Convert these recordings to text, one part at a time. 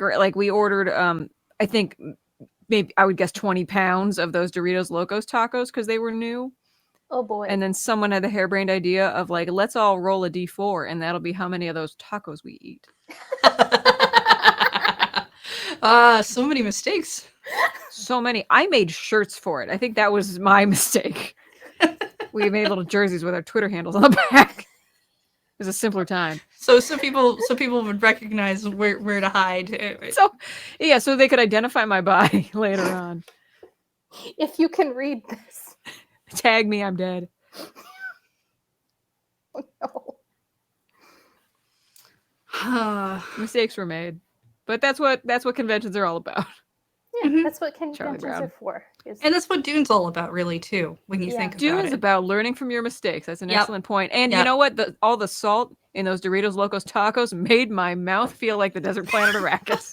like we ordered I think maybe I would guess 20 pounds of those Doritos Locos tacos because they were new. Oh boy. And then someone had the harebrained idea of like, let's all roll a D4 and that'll be how many of those tacos we eat. So many mistakes. So many. I made shirts for it. I think that was my mistake. We made little jerseys with our Twitter handles on the back. It was a simpler time. So people would recognize where to hide. So they could identify my body later on. If you can read this. Tag me, I'm dead. Oh, no. Mistakes were made. But that's what conventions are all about. Yeah, that's what conventions are for. And that's what Dune's all about, really, too, when you think about it. Dune is about learning from your mistakes. That's an excellent point. And you know what? All the salt in those Doritos Locos tacos made my mouth feel like the desert planet Arrakis.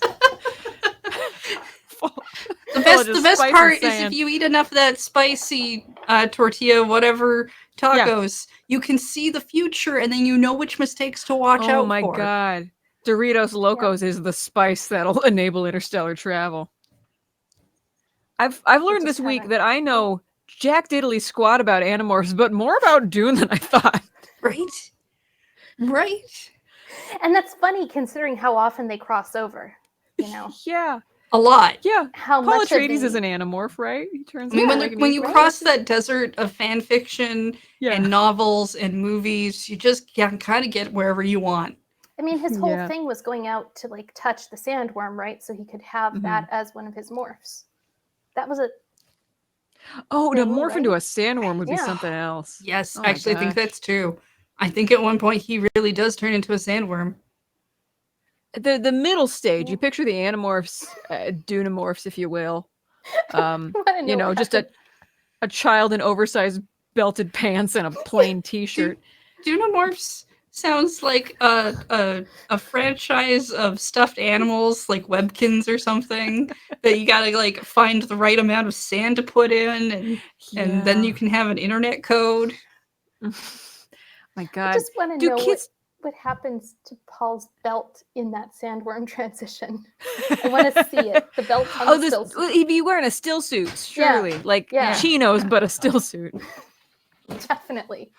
The best part is if you eat enough of that spicy tortilla, whatever, tacos, you can see the future and then you know which mistakes to watch out for. Oh my god. Doritos Locos is the spice that'll enable interstellar travel. I've learned this week that I know jack diddly squat about Animorphs, but more about Dune than I thought. Right? And that's funny considering how often they cross over, you know? Yeah. A lot. Yeah. How Paul much Atreides is an Animorph, right? He turns when you cross that desert of fan fiction and novels and movies, you just can kind of get wherever you want. I mean, his whole thing was going out to like touch the sandworm, right? So he could have that as one of his morphs. That was a to morph into a sandworm would be something else. Yes, I actually think that's true. I think at one point he really does turn into a sandworm. The middle stage, you picture the Animorphs, Dunamorphs, if you will. You know, just a child in oversized belted pants and a plain t-shirt. Dunamorphs sounds like a franchise of stuffed animals, like Webkins or something, that you gotta like find the right amount of sand to put in, and then you can have an internet code. My God, I just want to know what happens to Paul's belt in that sandworm transition. I want to see it. The belt on the still suit. He'd be wearing a still suit, surely, like chinos, but a still suit. Definitely.